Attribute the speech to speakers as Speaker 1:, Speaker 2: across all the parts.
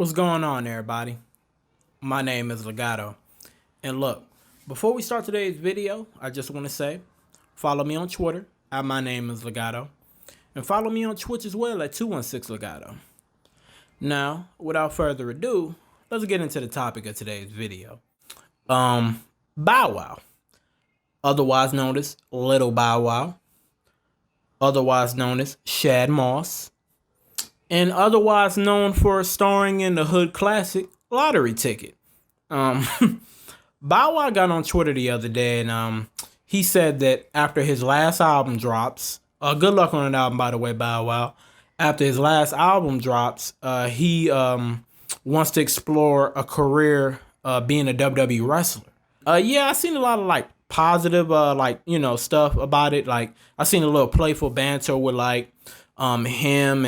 Speaker 1: What's going on, everybody? My name is Legato. And look, before we start today's video, I just want to say, follow me on Twitter at MyNameIsLegato. And follow me on Twitch as well at 216Legato. Now, without further ado, let's get into the topic of today's video. Bow Wow, otherwise known as Little Bow Wow, otherwise known as Shad Moss, and otherwise known for starring in the hood classic Lottery Ticket. Bow Wow got on Twitter the other day, and he said that after his last album drops, good luck on an album, by the way, Bow Wow. After his last album drops, he wants to explore a career being a WWE wrestler. Yeah, I seen a lot of positive stuff about it. Like I seen a little playful banter with him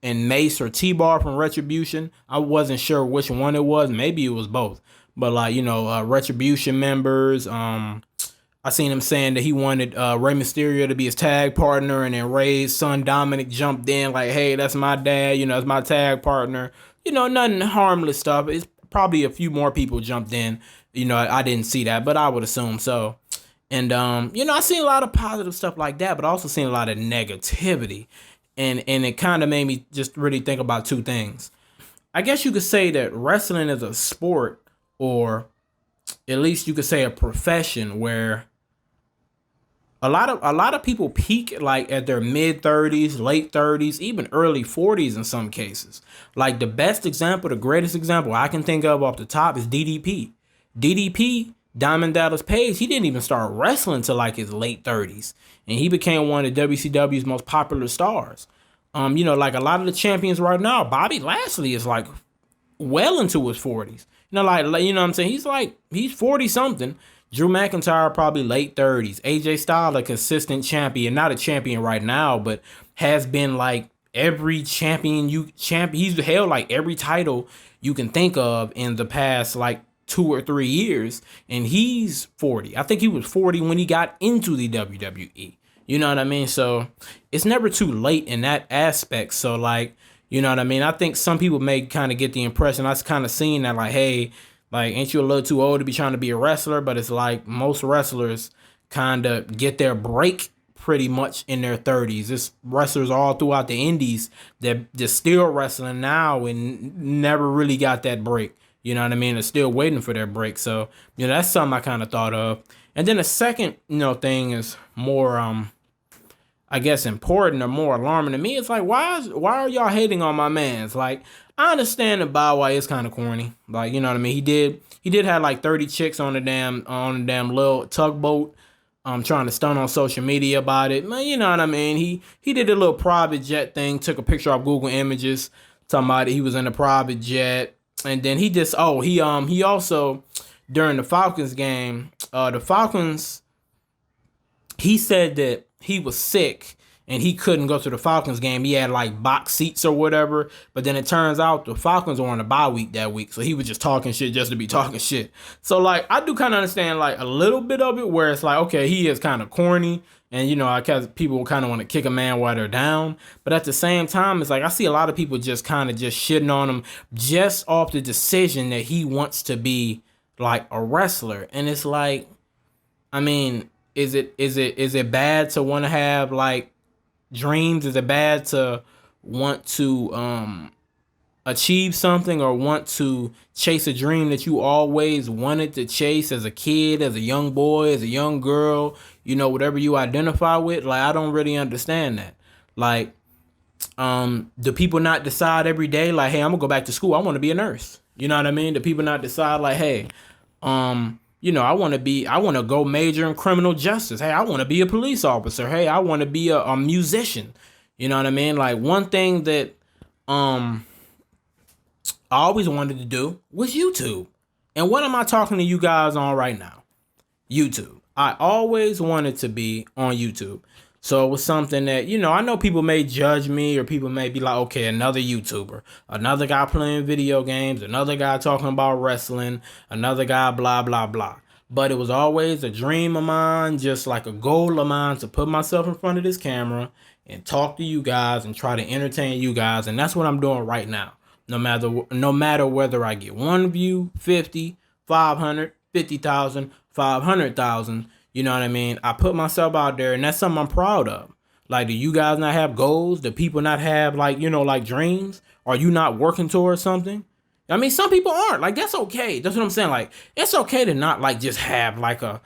Speaker 1: and Mace or T-Bar from Retribution. I wasn't sure which one it was. Maybe it was both. But Retribution members. I seen him saying that he wanted Rey Mysterio to be his tag partner, and then Rey's son Dominic jumped in like, "Hey, that's my dad. That's my tag partner." Nothing harmless stuff. It's probably a few more people jumped in. I didn't see that, but I would assume so. And I seen a lot of positive stuff like that, but I also seen a lot of negativity. And it kind of made me just really think about two things. I guess you could say that wrestling is a sport, or at least you could say a profession, where a lot of people peak at their mid 30s, late 30s, even early 40s in some cases. Like the best example, the greatest example I can think of off the top is DDP. DDP, Diamond Dallas Page, he didn't even start wrestling until his late 30s. And he became one of WCW's most popular stars. A lot of the champions right now, Bobby Lashley is well into his 40s. What I'm saying? He's 40 something. Drew McIntyre probably late 30s. AJ Styles, a consistent champion, not a champion right now, but has been every champion he's held every title you can think of in the past 2 or 3 years, and he's 40. I think he was 40 when he got into the WWE. You know what I mean? So it's never too late in that aspect. So you know what I mean? I think some people may kind of get the impression, I've kind of seen that hey, ain't you a little too old to be trying to be a wrestler? But it's most wrestlers kind of get their break pretty much in their 30s. There's wrestlers all throughout the indies that just still wrestling now and never really got that break. You know what I mean? They're still waiting for their break. So, that's something I kind of thought of. And then the second, thing is more, I guess, important or more alarming to me. It's why are y'all hating on my mans? I understand that Bow Wow is kind of corny. You know what I mean? He did have 30 chicks on the damn little tugboat, trying to stunt on social media about it. Man, you know what I mean? He did a little private jet thing, took a picture of Google Images, talking about he was in a private jet. And then he also, during the Falcons game, he said that he was sick and he couldn't go to the Falcons game. He had box seats or whatever. But then it turns out the Falcons were on a bye week that week. So he was just talking shit just to be talking shit. So I do kind of understand a little bit of it, where it's okay, he is kind of corny. And, I guess people kind of want to kick a man while they're down. But at the same time, it's I see a lot of people just kind of just shitting on him just off the decision that he wants to be a wrestler. And it's I mean, is it bad to want to have dreams? Is it bad to want to achieve something or want to chase a dream that you always wanted to chase as a kid, as a young boy, as a young girl, whatever you identify with? I don't really understand that. Do people not decide every day hey, I'm gonna go back to school, I want to be a nurse? You know what I mean? Do people not decide hey, I want to go major in criminal justice. Hey, I want to be a police officer. Hey, I want to be a musician. You know what I mean? One thing that I always wanted to do was YouTube. And what am I talking to you guys on right now? YouTube. I always wanted to be on YouTube. So it was something that, I know people may judge me, or people may be okay, another YouTuber, another guy playing video games, another guy talking about wrestling, another guy, blah, blah, blah. But it was always a dream of mine, just a goal of mine, to put myself in front of this camera and talk to you guys and try to entertain you guys. And that's what I'm doing right now. No matter whether I get 1 view, 50, 500, 50,000, 500,000. You know what I mean? I put myself out there, and that's something I'm proud of. Like, do you guys not have goals? Do people not have, like, like dreams? Are you not working towards something? I mean, some people aren't. Like, that's okay. That's what I'm saying. Like, it's okay to not, like, just have, like, a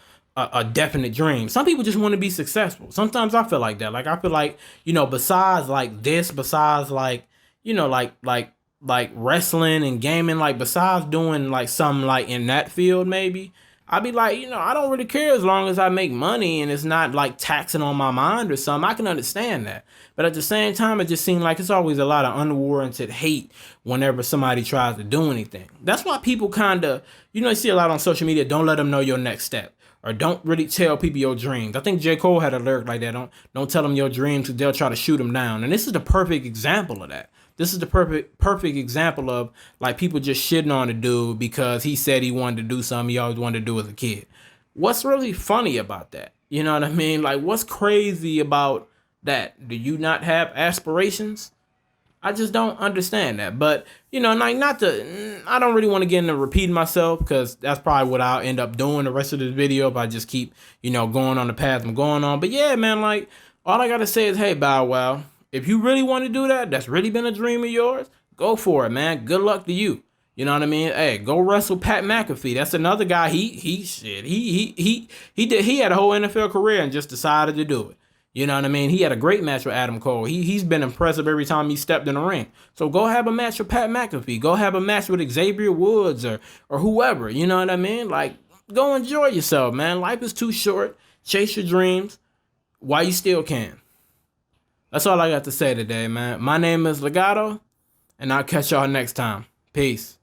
Speaker 1: definite dream. Some people just want to be successful. Sometimes I feel like that. Like, I feel like, besides, like, this, besides, like, like wrestling and gaming, like, besides doing, like, something, like, in that field, maybe, I'd be like, I don't really care as long as I make money and it's not like taxing on my mind or something. I can understand that. But at the same time, it just seems like it's always a lot of unwarranted hate whenever somebody tries to do anything. That's why people kind of, you see a lot on social media, don't let them know your next step. Or don't really tell people your dreams. I think J. Cole had a lyric like that. Don't tell them your dreams because they'll try to shoot them down. And this is the perfect example of that. This is the perfect example of like people just shitting on the dude because he said he wanted to do something he always wanted to do as a kid. What's really funny about that? You know what I mean? Like, what's crazy about that? Do you not have aspirations? I just don't understand that. But, like, I don't really want to get into repeating myself because that's probably what I'll end up doing the rest of this video if I just keep, going on the path I'm going on. But yeah, man, like, all I got to say is, hey, Bow Wow, if you really want to do that, that's really been a dream of yours, go for it, man. Good luck to you. You know what I mean? Hey, go wrestle Pat McAfee. That's another guy. He had a whole NFL career and just decided to do it. You know what I mean? He had a great match with Adam Cole. He's been impressive every time he stepped in the ring. So go have a match with Pat McAfee. Go have a match with Xavier Woods or whoever. You know what I mean? Like, go enjoy yourself, man. Life is too short. Chase your dreams while you still can. That's all I got to say today, man. My name is Legato, and I'll catch y'all next time. Peace.